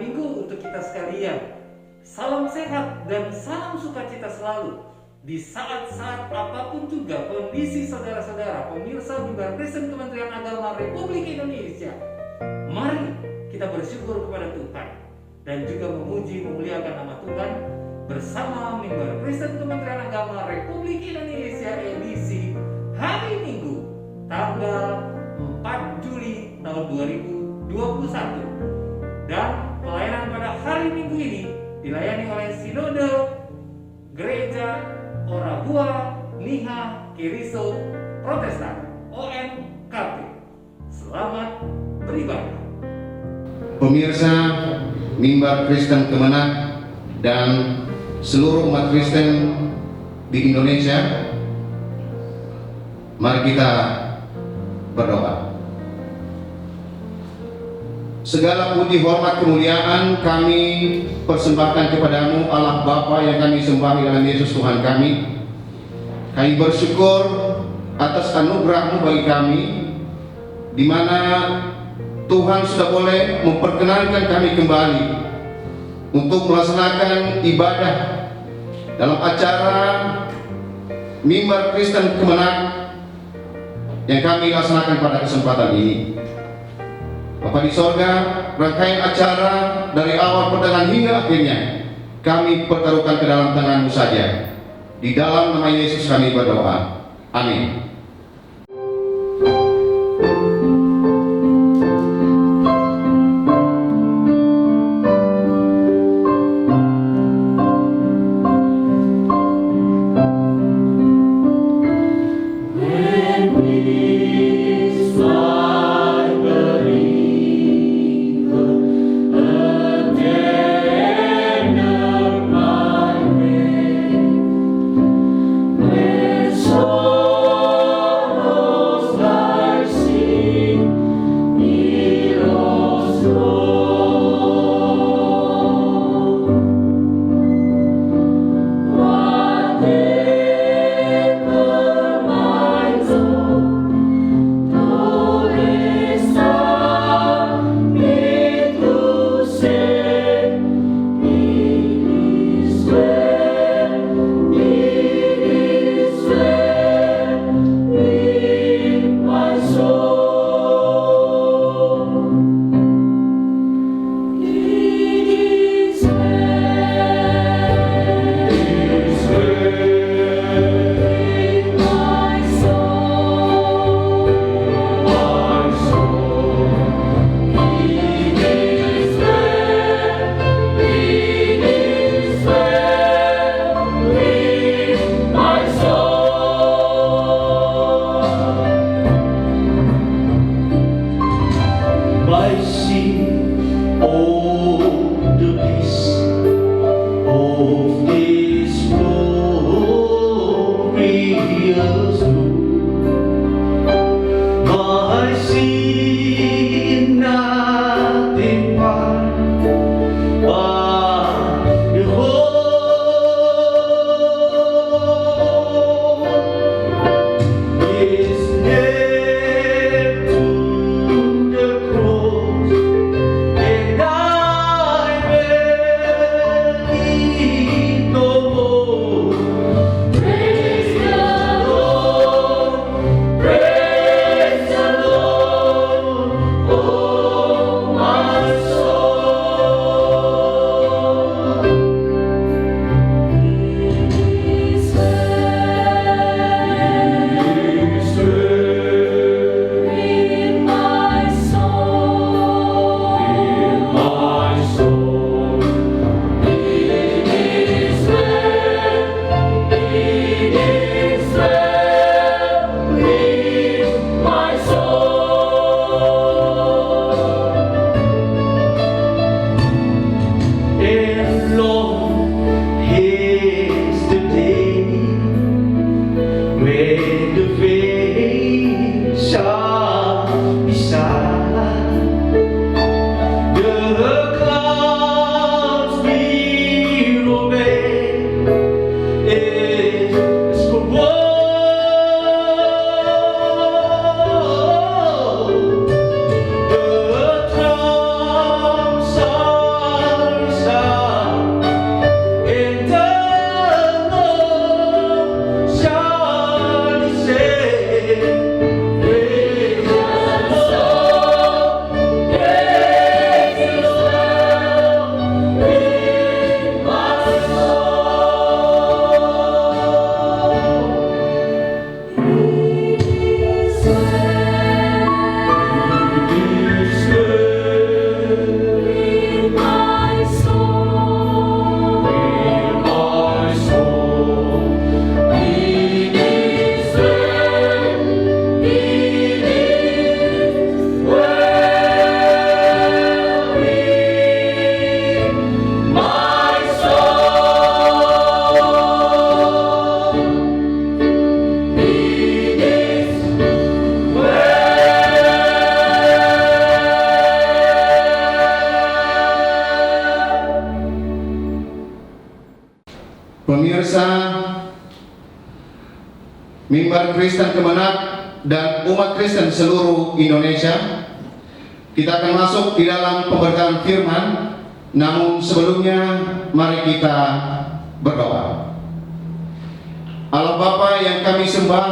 Minggu untuk kita sekalian. Salam sehat dan salam sukacita selalu di saat-saat apapun juga kondisi saudara-saudara pemirsa Mimbar Kristen Kementerian Agama Republik Indonesia. Mari kita bersyukur kepada Tuhan dan juga memuji memuliakan nama Tuhan bersama Mimbar Kristen Kementerian Agama Republik Indonesia edisi hari Minggu tanggal 4 Juli tahun 2021. Dan pelayanan pada hari Minggu ini dilayani oleh Sinode Gereja Orahua Niha Kiriso Protestan OMKP. Selamat beribadah. Pemirsa Mimbar Kristen Kemenak dan seluruh umat Kristen di Indonesia, mari kita berdoa. Segala puji, hormat, kemuliaan kami persembahkan kepadamu, Allah Bapa yang kami sembah dalam Yesus Tuhan kami. Kami bersyukur atas anugerah-Mu bagi kami, di mana Tuhan sudah boleh memperkenankan kami kembali untuk melaksanakan ibadah dalam acara Mimbar Kristen Kemenak yang kami laksanakan pada kesempatan ini. Bapa di sorga, rangkaian acara dari awal pertengahan hingga akhirnya kami pertaruhkan ke dalam tangan-Mu saja. Di dalam nama Yesus kami berdoa. Amin. So pemirsa Mimbar Kristen Kemenak dan umat Kristen seluruh Indonesia, kita akan masuk di dalam pemberitaan firman. Namun sebelumnya mari kita berdoa. Allah Bapa yang kami sembah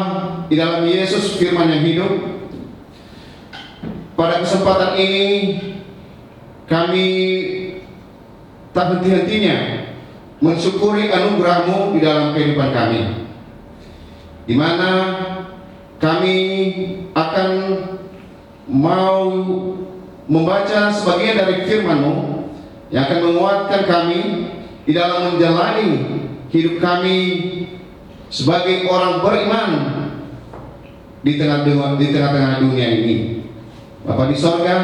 di dalam Yesus firman yang hidup, pada kesempatan ini kami tak henti-hentinya mensyukuri anugerah-Mu di dalam kehidupan kami, di mana kami akan mau membaca sebagian dari firman-Mu yang akan menguatkan kami di dalam menjalani hidup kami sebagai orang beriman di tengah-tengah dunia ini. Bapa di sorga,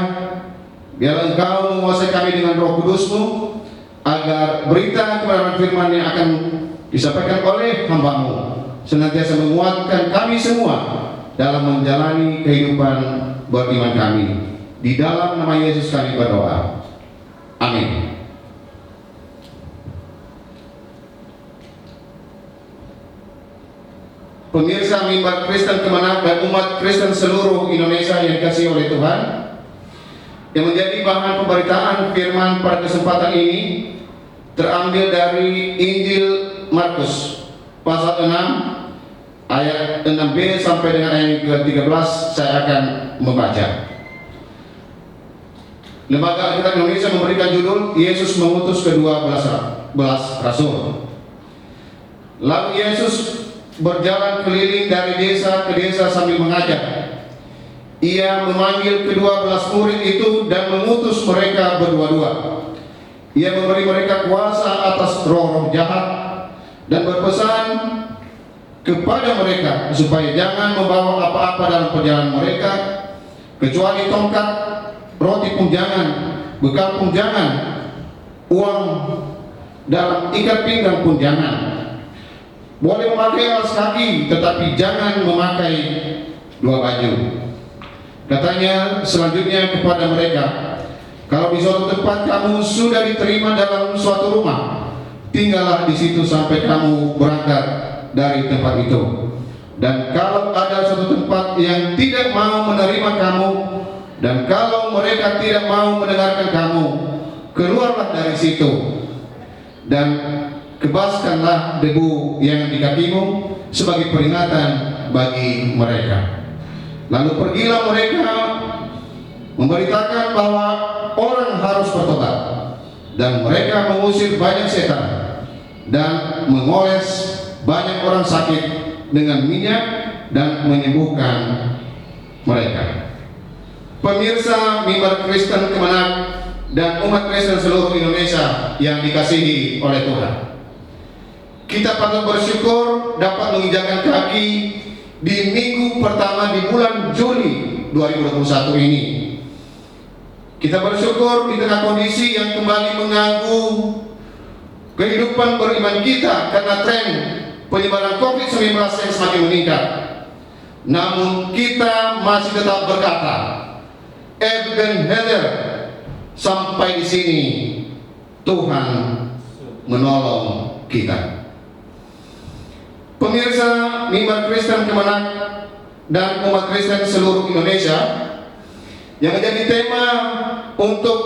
biarlah Engkau menguasai kami dengan Roh Kudus-Mu, agar berita kebenaran firman yang akan disampaikan oleh hamba-Mu senantiasa menguatkan kami semua dalam menjalani kehidupan beriman kami. Di dalam nama Yesus kami berdoa. Amin. Pemirsa Mimbar Kristen Kemenak dan umat Kristen seluruh Indonesia yang dikasihi oleh Tuhan, yang menjadi bahan pemberitaan firman pada kesempatan ini terambil dari Injil Markus pasal 6 ayat 6b sampai dengan ayat ke-13. Saya akan membaca. Lembaga Alkitab Indonesia memberikan judul Yesus mengutus ke-12 rasul. Lalu Yesus berjalan keliling dari desa ke desa sambil mengajar. Ia memanggil ke-12 murid itu dan mengutus mereka berdua-dua. Ia memberi mereka kuasa atas roh-roh jahat dan berpesan kepada mereka supaya jangan membawa apa-apa dalam perjalanan mereka, kecuali tongkat, roti pun jangan, bekal pun jangan, uang dalam ikat pinggang pun jangan. Boleh memakai alas kaki, tetapi jangan memakai dua baju. Katanya selanjutnya kepada mereka, kalau di suatu tempat kamu sudah diterima dalam suatu rumah, tinggallah di situ sampai kamu berangkat dari tempat itu. Dan kalau ada suatu tempat yang tidak mau menerima kamu, dan kalau mereka tidak mau mendengarkan kamu, keluarlah dari situ dan kebaskanlah debu yang di kakimu sebagai peringatan bagi mereka. Lalu pergilah mereka memberitakan bahwa orang harus bertobat, dan mereka mengusir banyak setan dan mengoles banyak orang sakit dengan minyak dan menyembuhkan mereka. Pemirsa Mimbar Kristen Kemenak dan umat Kristen seluruh Indonesia yang dikasihi oleh Tuhan, kita patut bersyukur dapat menginjakkan kaki di minggu pertama di bulan Juli 2021 ini. Kita bersyukur di tengah kondisi yang kembali mengganggu kehidupan beriman kita karena tren penyebaran COVID-19 yang semakin meningkat. Namun kita masih tetap berkata, Ebenezer, sampai di sini Tuhan menolong kita. Pemirsa Mimbar Kristen Kemenak dan umat Kristen seluruh Indonesia, yang menjadi tema untuk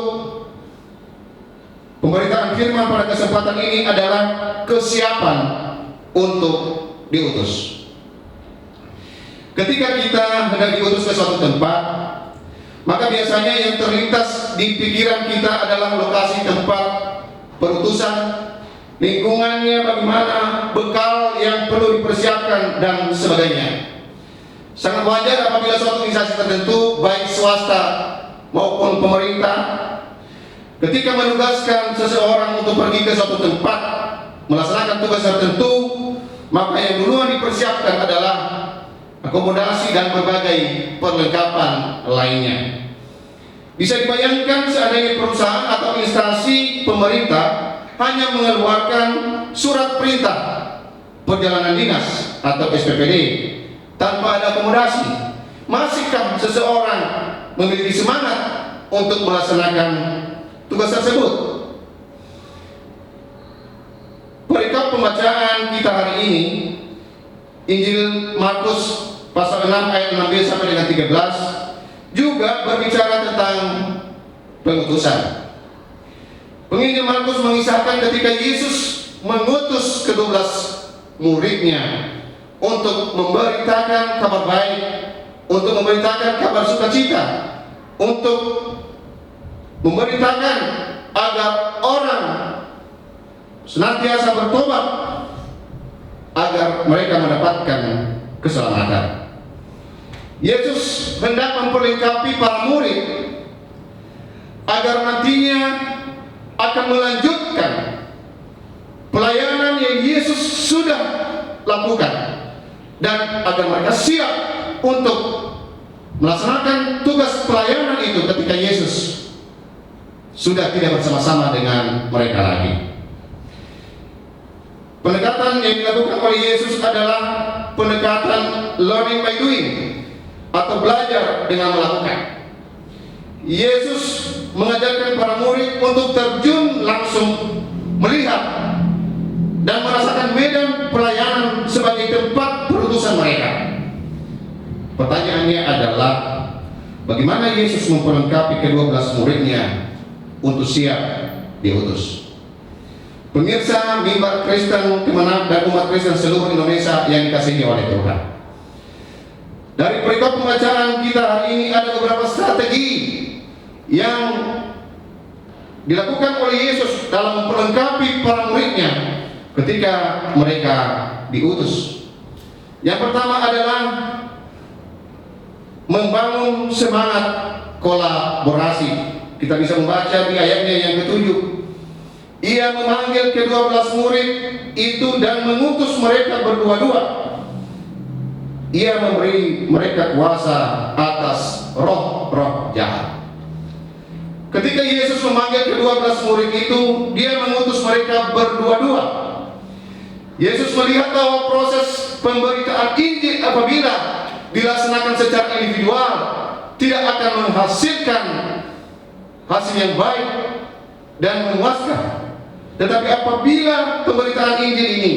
pemberitaan firman pada kesempatan ini adalah kesiapan untuk diutus. Ketika kita hendak diutus ke suatu tempat, maka biasanya yang terlintas di pikiran kita adalah lokasi tempat perutusan, lingkungannya bagaimana, bekal yang perlu dipersiapkan, dan sebagainya. Sangat wajar apabila suatu instansi tertentu, baik swasta maupun pemerintah, ketika menugaskan seseorang untuk pergi ke suatu tempat melaksanakan tugas tertentu, maka yang duluan dipersiapkan adalah akomodasi dan berbagai perlengkapan lainnya. Bisa dibayangkan seandainya perusahaan atau instansi pemerintah hanya mengeluarkan surat perintah perjalanan dinas atau SPPD tanpa ada akomodasi, masihkah seseorang memiliki semangat untuk melaksanakan tugas tersebut? Perikop pembacaan Injil Markus pasal 6 ayat 16 sampai dengan 13 juga berbicara tentang pengutusan. Penginjil Markus mengisahkan ketika Yesus mengutus ke-12 muridnya untuk memberitakan kabar baik, untuk memberitakan kabar sukacita, untuk memberitakan agar orang senantiasa bertobat, agar mereka mendapatkan keselamatan. Yesus hendak memperlengkapi para murid agar nantinya akan melanjutkan pelayanan yang Yesus sudah lakukan, dan agar mereka siap untuk melaksanakan tugas pelayanan itu ketika Yesus sudah tidak bersama-sama dengan mereka lagi. Pendekatan yang dilakukan oleh Yesus adalah pendekatan learning by doing, atau belajar dengan melakukan. Yesus mengajarkan para murid untuk terjun langsung, melihat dan merasakan medan pelayanan sebagai tempat perutusan mereka. Pertanyaannya adalah, bagaimana Yesus memperlengkapi ke-12 muridnya untuk siap diutus? Pemirsa Mimbar Kristen Kemenang dan umat Kristen seluruh Indonesia yang dikasihi oleh Tuhan, dari perikop pembacaan kita hari ini ada beberapa strategi yang dilakukan oleh Yesus dalam memperlengkapi para muridnya ketika mereka diutus. Yang pertama adalah membangun semangat kolaborasi. Kita bisa membaca di ayatnya yang ke-7. Ia memanggil ke-12 murid itu dan mengutus mereka berdua-dua. Ia memberi mereka kuasa atas roh-roh jahat. Ketika Yesus memanggil ke-12 murid itu, dia mengutus mereka berdua-dua. Yesus melihat bahwa proses pemberitaan Injil apabila dilaksanakan secara individual tidak akan menghasilkan hasil yang baik dan memuaskan. Tetapi apabila pemberitaan Injil ini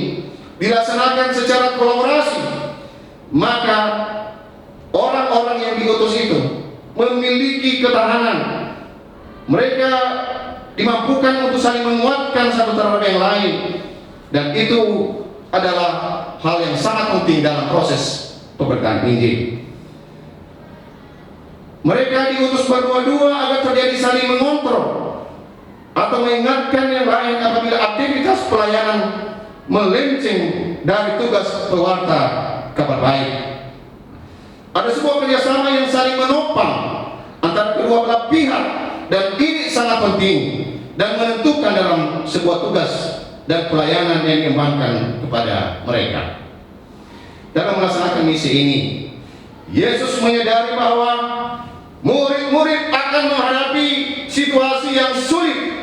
dilaksanakan secara kolaborasi, maka orang-orang yang diutus itu memiliki ketahanan. Mereka dimampukan untuk saling menguatkan satu terhadap yang lain, dan itu adalah hal yang sangat penting dalam proses pemberitaan Injil. Mereka diutus berdua-dua agar terjadi saling mengontrol atau mengingatkan yang lain apabila aktivitas pelayanan melenceng dari tugas pewarta kabar baik. Ada sebuah kerjasama yang saling menopang antara kedua belah pihak, dan ini sangat penting dan menentukan dalam sebuah tugas dan pelayanan yang diembankan kepada mereka. Dalam melaksanakan misi ini, Yesus menyadari bahwa murid-murid akan menghadapi situasi yang sulit.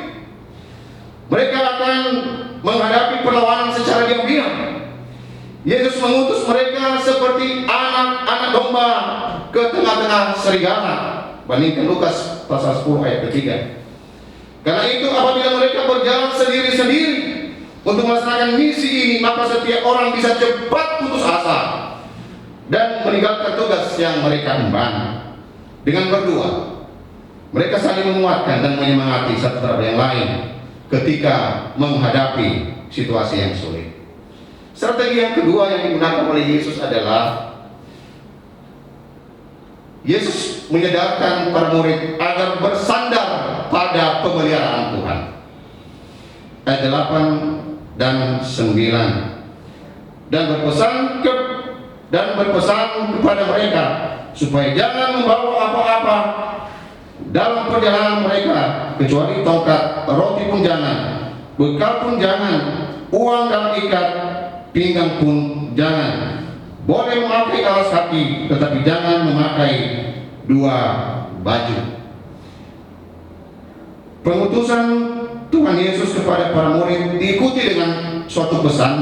Mereka akan menghadapi perlawanan secara diam-diam. Yesus mengutus mereka seperti anak-anak domba ke tengah-tengah serigala. Bandingkan Lukas pasal 10 ayat ketiga. Karena itu apabila mereka berjalan sendiri-sendiri untuk melaksanakan misi ini, maka setiap orang bisa cepat putus asa dan meninggalkan tugas yang mereka emban. Dengan berdua, mereka saling menguatkan dan menyemangati satu terhadap yang lain ketika menghadapi situasi yang sulit. Strategi yang kedua yang digunakan oleh Yesus adalah Yesus menyadarkan para murid agar bersandar pada pemeliharaan Tuhan. Ayat 8 dan 9. Dan berpesan kepada mereka supaya jangan membawa apa-apa dalam perjalanan mereka kecuali tongkat, roti pun jangan, bekal pun jangan, uang dalam ikat pinggang pun jangan. Boleh memakai alas kaki, tetapi jangan memakai dua baju. Pengutusan Tuhan Yesus kepada para murid diikuti dengan suatu pesan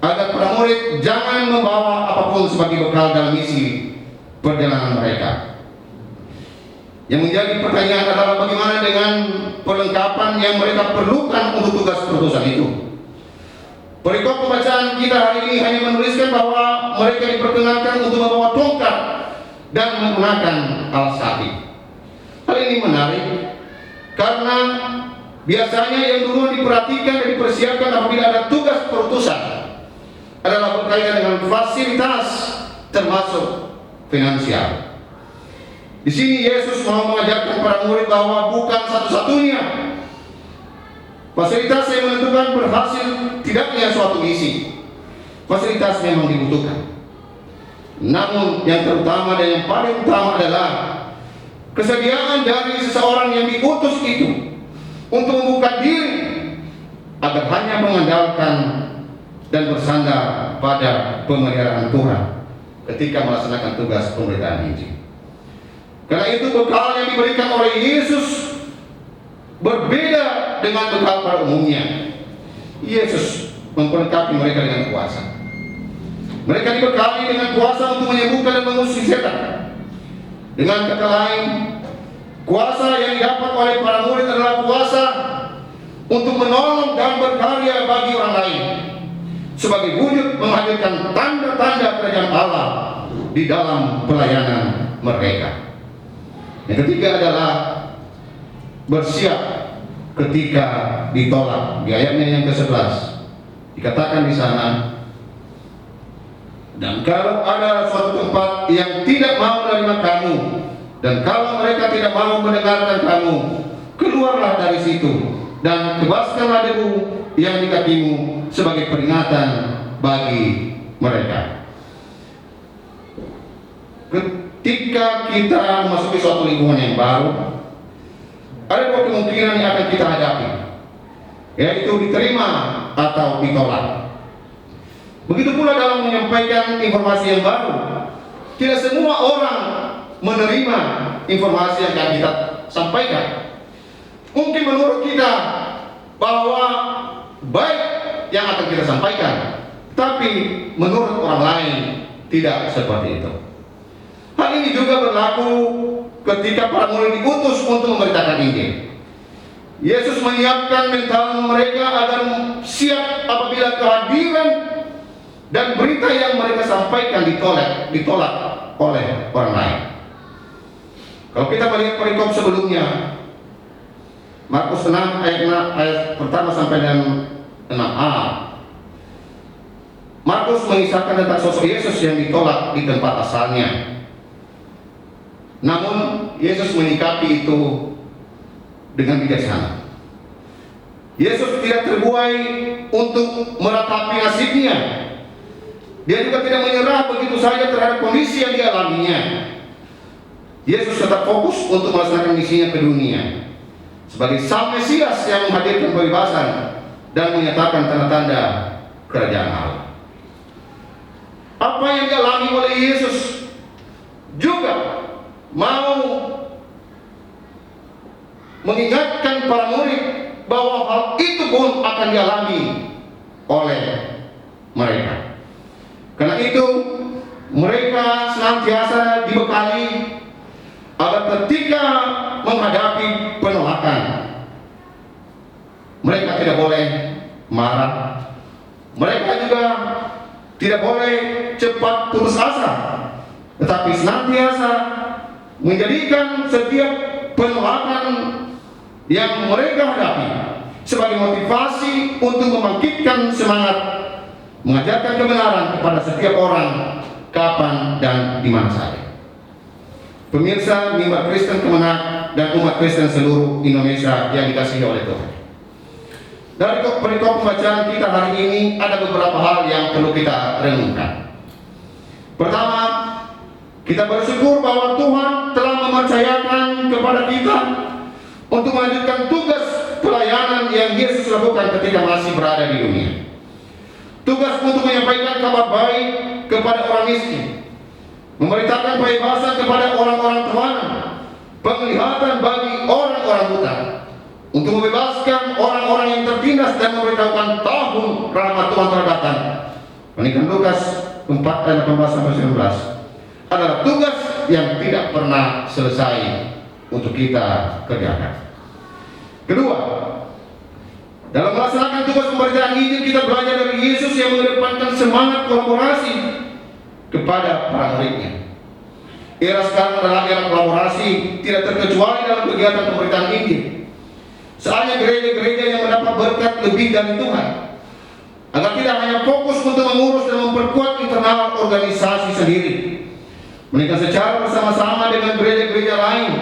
agar para murid jangan membawa apapun sebagai bekal dalam misi perjalanan mereka. Yang menjadi pertanyaan adalah bagaimana dengan perlengkapan yang mereka perlukan untuk tugas perutusan itu. Perikop pembacaan kita hari ini hanya menuliskan bahwa mereka diperkenankan untuk membawa tongkat dan menggunakan alas kaki. Hal ini menarik karena biasanya yang dulu diperhatikan dan dipersiapkan apabila ada tugas perutusan adalah berkaitan dengan fasilitas termasuk finansial. Di sini Yesus mau mengajarkan para murid bahwa bukan satu-satunya fasilitas yang menentukan berhasil tidaknya suatu misi. Fasilitas memang dibutuhkan. Namun yang terutama dan yang paling utama adalah kesediaan dari seseorang yang diutus itu untuk membuka diri agar hanya mengandalkan dan bersandar pada pemeliharaan Tuhan ketika melaksanakan tugas pemberitaan Injil. Karena itu bekal yang diberikan oleh Yesus berbeda dengan bekal pada umumnya. Yesus memperlengkapi mereka dengan kuasa. Mereka dibekali dengan kuasa untuk menyembuhkan dan mengusir setan. Dengan kata lain, kuasa yang didapat oleh para murid adalah kuasa untuk menolong dan berkarya bagi orang lain sebagai wujud menghadirkan tanda-tanda kerajaan Allah di dalam pelayanan mereka. Yang ketiga adalah bersiap ketika ditolak. Di ayatnya yang ke-11 dikatakan di sana, dan kalau ada suatu tempat yang tidak mau menerima kamu, dan kalau mereka tidak mau mendengarkan kamu, keluarlah dari situ dan tebaskanlah debu yang di kakimu sebagai peringatan bagi mereka. Ketika kita memasuki suatu lingkungan yang baru, ada dua kemungkinan yang akan kita hadapi, yaitu diterima atau ditolak. Begitu pula dalam menyampaikan informasi yang baru, tidak semua orang menerima informasi yang akan kita sampaikan. Mungkin menurut kita bahwa baik yang akan kita sampaikan, tapi menurut orang lain tidak seperti itu. Hal ini juga berlaku ketika para murid diutus untuk memberitakan Injil. Yesus menyiapkan mental mereka agar siap apabila kehadiran dan berita yang mereka sampaikan ditolak oleh orang lain. Kalau kita melihat perikop sebelumnya, Markus 6 ayat pertama sampai dengan 6a, Markus mengisahkan tentang sosok Yesus yang ditolak di tempat asalnya. Namun Yesus menyikapi itu dengan bijaksana. Yesus tidak terbuai untuk meratapi nasibnya. Dia juga tidak menyerah begitu saja terhadap kondisi yang dialaminya. Yesus tetap fokus untuk melaksanakan misinya ke dunia sebagai Sang Mesias yang menghadirkan kebebasan dan menyatakan tanda-tanda kerajaan Allah. Apa yang dialami oleh Yesus juga mau mengingatkan para murid bahwa hal itu pun akan dialami oleh mereka. Karena itu mereka senantiasa dibekali agar ketika menghadapi penolakan, mereka tidak boleh marah. Mereka juga tidak boleh cepat putus asa, tetapi senantiasa menjadikan setiap penolakan yang mereka hadapi sebagai motivasi untuk membangkitkan semangat mengajarkan kebenaran kepada setiap orang, kapan dan di mana saja. Pemirsa Mimbar Kristen Kemenak dan umat Kristen seluruh Indonesia yang dikasihi oleh Tuhan, dari perikop pembacaan kita hari ini ada beberapa hal yang perlu kita renungkan. Pertama, kita bersyukur bahwa Tuhan telah mempercayakan kepada kita untuk melanjutkan tugas pelayanan yang Yesus lakukan ketika masih berada di dunia. Tugas untuk menyampaikan kabar baik kepada orang miskin, memberitakan kebebasan kepada orang-orang tawanan, penglihatan bagi orang-orang buta, untuk membebaskan orang-orang yang tertindas dan memberitahukan tahun rahmat Tuhan telah datang. Pernikahan Lukas 4 ayat 18-19 adalah tugas yang tidak pernah selesai untuk kita kerjakan. Kedua, dalam melaksanakan tugas pemberitaan Injil, kita belajar dari Yesus Yesus yang mengedepankan semangat kolaborasi kepada para muridnya. Era sekarang adalah era kolaborasi, tidak terkecuali dalam kegiatan pemberitaan Injil. Saatnya gereja-gereja yang mendapat berkat lebih dari Tuhan, agar tidak hanya fokus untuk mengurus dan memperkuat internal organisasi sendiri, melainkan secara bersama-sama dengan gereja-gereja lain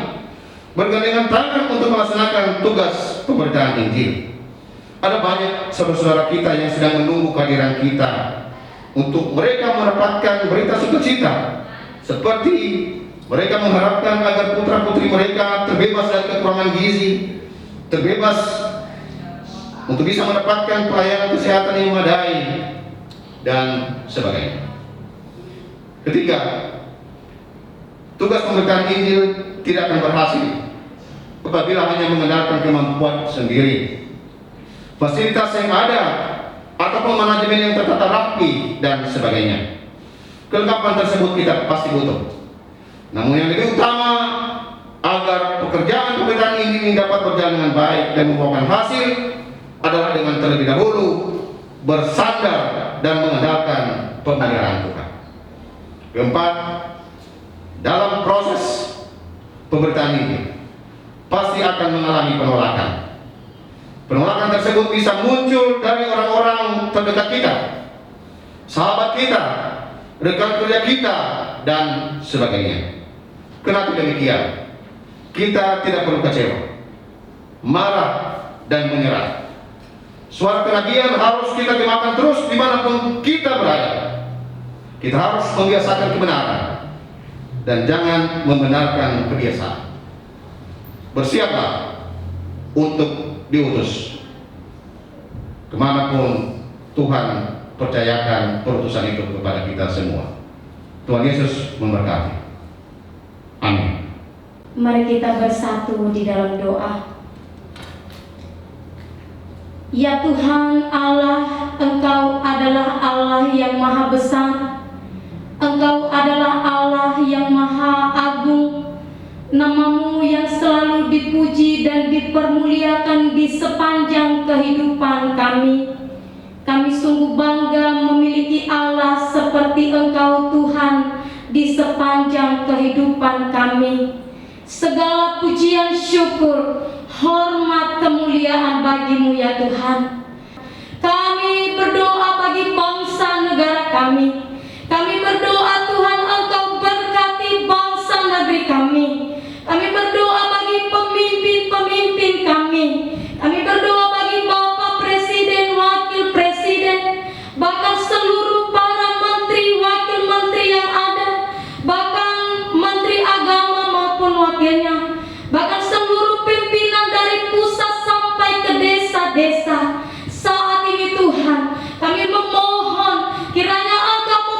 bergandengan tangan untuk melaksanakan tugas pemberitaan Injil. Ada banyak saudara-saudara kita yang sedang menunggu kehadiran kita untuk mereka mendapatkan berita sukacita, seperti mereka mengharapkan agar putra-putri mereka terbebas dari kekurangan gizi, terbebas untuk bisa mendapatkan pelayanan kesehatan yang memadai, dan sebagainya. Ketiga, tugas pemberitaan Injil tidak akan berhasil apabila hanya mengandalkan kemampuan sendiri, fasilitas yang ada, ataupun manajemen yang tertata rapi, dan sebagainya. Kelengkapan tersebut kita pasti butuh. Namun yang lebih utama agar pekerjaan pemberitaan ini dapat berjalan dengan baik dan membuahkan hasil adalah dengan terlebih dahulu bersandar dan mengandalkan pemeliharaan Tuhan. Keempat, dalam proses pemberitaan ini pasti akan mengalami penolakan. Penolakan tersebut bisa muncul dari orang-orang terdekat kita, sahabat kita, rekan kerja kita, dan sebagainya. Kenapa demikian? Kita tidak perlu kecewa, marah, dan menyerah. Suara kenabian harus kita gemakan terus dimanapun kita berada. Kita harus membiasakan kebenaran dan jangan membenarkan kebiasaan. Bersiaplah untuk diutus kemanapun Tuhan percayakan perutusan itu kepada kita semua. Tuhan Yesus memberkati. Amin. Mari kita bersatu di dalam doa. Ya Tuhan Allah, Engkau adalah Allah yang maha besar. Engkau adalah Allah yang maha agung. Nama-Mu yang selalu dipuji dan dipermuliakan di sepanjang kehidupan kami. Kami sungguh bangga memiliki Allah seperti Engkau Tuhan di sepanjang kehidupan kami. Segala pujian, syukur, hormat, kemuliaan bagi-Mu ya Tuhan. Kami berdoa bagi bangsa negara kami. Kami berdoa Tuhan Engkau berkati bangsa negeri kami. Kami berdoa bagi pemimpin-pemimpin kami. Kami berdoa bagi Bapak Presiden, Wakil Presiden, bahkan seluruh para menteri, wakil menteri yang ada, bahkan Menteri Agama maupun wakilnya, bahkan seluruh pimpinan dari pusat sampai ke desa-desa. Saat ini Tuhan, kami memohon kiranya Engkau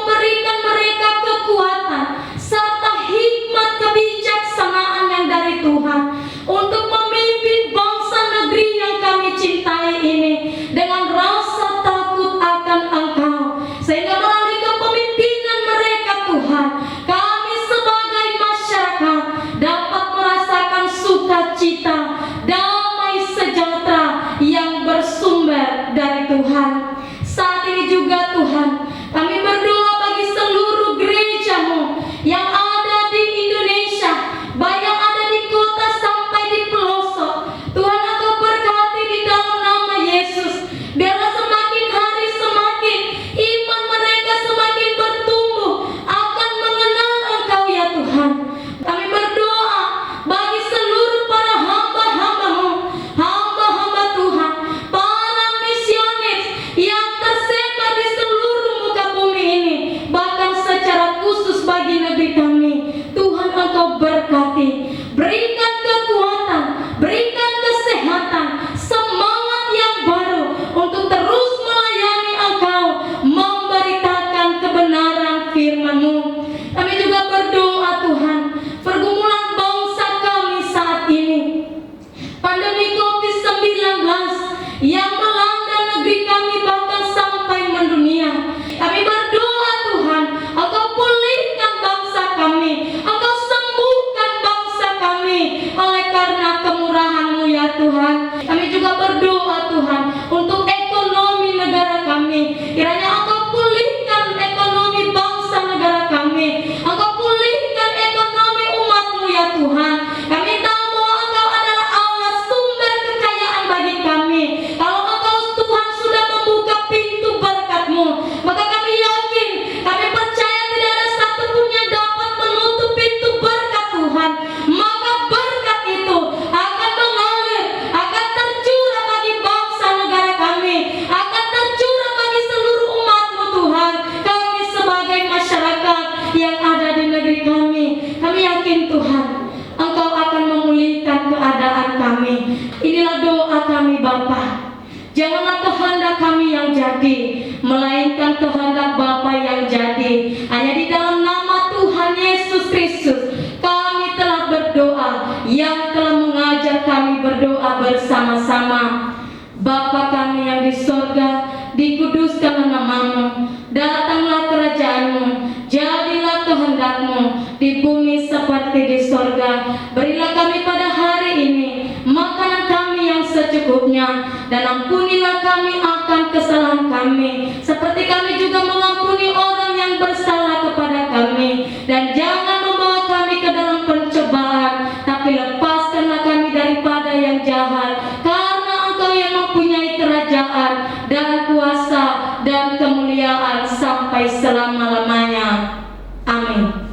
Janganlah kehendak kami yang jadi, melainkan kehendak Bapa yang jadi. Hanya di dalam nama Tuhan Yesus Kristus kami telah berdoa, yang telah mengajar kami berdoa bersama-sama. Bapa kami yang di sorga, dikuduskanlah namamu, datanglah kerajaanmu, jadilah kehendakmu di bumi seperti di sorga. Berilah kami pada hari ini makanan kami yang secukupnya, dan ampunilah kami akan kesalahan kami, seperti kami juga mengampuni orang yang bersalah kepada kami. Dan jangan membawa kami ke dalam pencobaan, tapi lepaskanlah kami daripada yang jahat. Karena Engkau yang mempunyai kerajaan dan kuasa dan kemuliaan sampai selama-lamanya. Amin.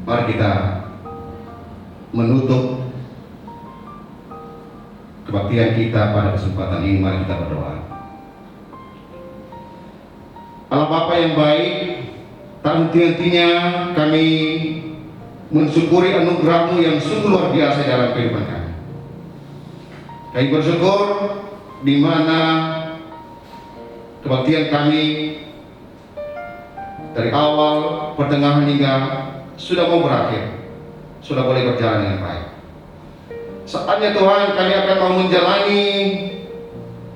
Mari kita menutup kebaktian kita pada kesempatan ini. Mari kita berdoa. Allah Bapa yang baik, tak henti-hentinya kami mensyukuri anugerah-Mu yang sungguh luar biasa dalam kehidupan kami. Kami bersyukur di mana kebaktian kami dari awal, pertengahan hingga sudah mau berakhir, sudah boleh berjalan dengan baik. Saatnya Tuhan, kami akan mau menjalani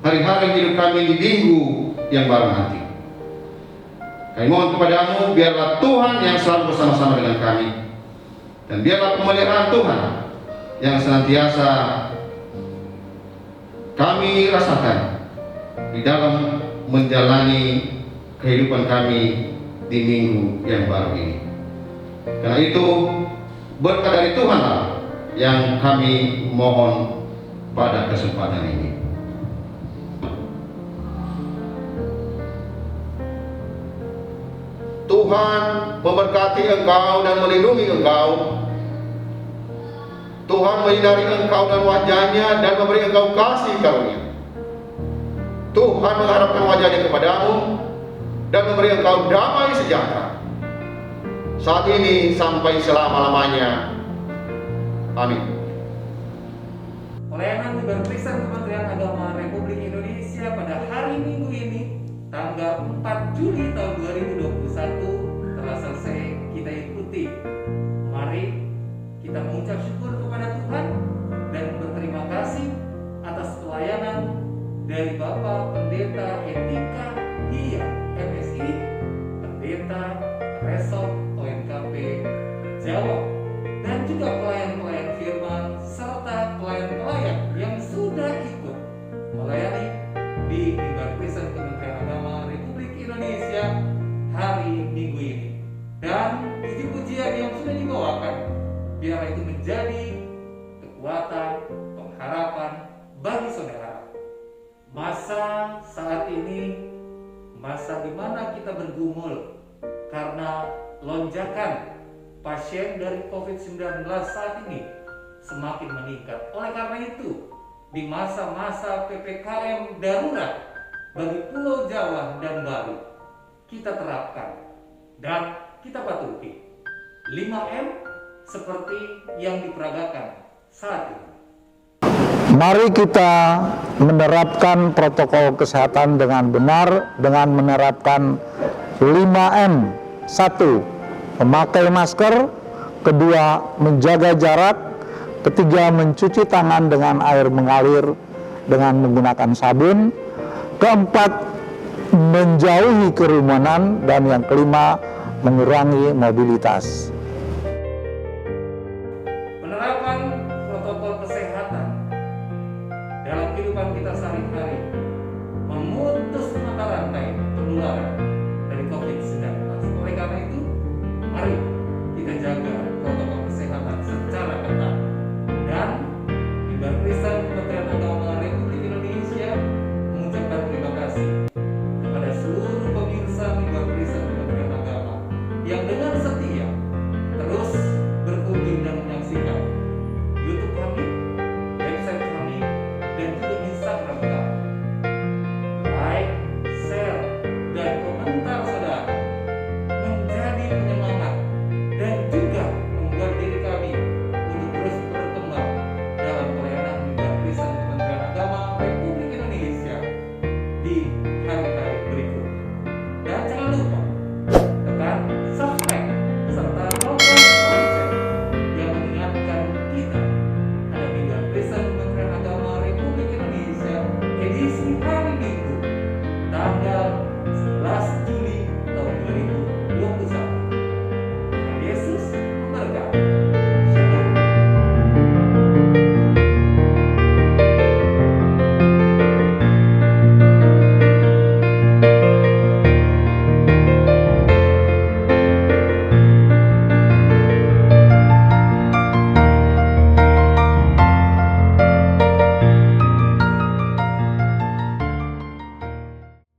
hari-hari hidup kami di minggu yang baru nanti. Kami mohon kepadamu, biarlah Tuhan yang selalu bersama-sama dengan kami, dan biarlah pemeliharaan Tuhan yang senantiasa kami rasakan di dalam menjalani kehidupan kami di minggu yang baru ini. Karena itu berkat dari Tuhanlah yang kami mohon pada kesempatan ini. Tuhan memberkati engkau dan melindungi engkau. Tuhan menyinari engkau dan wajahnya dan memberi engkau kasih karunia. Tuhan mengharapkan wajahnya kepadamu dan memberi engkau damai sejahtera saat ini sampai selama-lamanya. Amin. Pelayanan Keberkristenan Kementerian Agama Republik Indonesia pada hari Minggu ini, tanggal 4 Juli tahun 2021 telah selesai kita ikuti. Mari kita mengucap syukur kepada Tuhan dan berterima kasih atas pelayanan dari Bapak Pendeta Etika Hia MSI, Pendeta Resort ONKP Jawa, dan juga pelayan-pelayan firman serta pelayan-pelayan yang sudah ikut melayani di Keberkristenan Kementerian Agama Republik Indonesia hari Minggu ini. Dan puji-pujian yang sudah dibawakan, biarlah itu menjadi kekuatan, pengharapan bagi saudara. Masa saat ini, masa di mana kita bergumul karena lonjakan pasien dari COVID-19 saat ini semakin meningkat. Oleh karena itu, di masa-masa PPKM darurat bagi Pulau Jawa dan Bali, kita terapkan dan kita patuhi 5M seperti yang diperagakan saat ini. Mari kita menerapkan protokol kesehatan dengan benar dengan menerapkan 5M. 1. Memakai masker. 2. Menjaga jarak. 3. Mencuci tangan dengan air mengalir dengan menggunakan sabun. 4. Menjauhi kerumunan. Dan yang 5, mengurangi mobilitas. Penerapan protokol kesehatan dalam kehidupan kita sehari-hari memutus mata rantai penularan dari COVID-19. Oleh karena itu, mari kita jaga protokol kesehatan secara ketat. Dan Keberkristenan Kementerian Agama Republik Indonesia mengucapkan terima kasih kepada seluruh pemirsa Keberkristenan Kementerian Agama yang dengan setia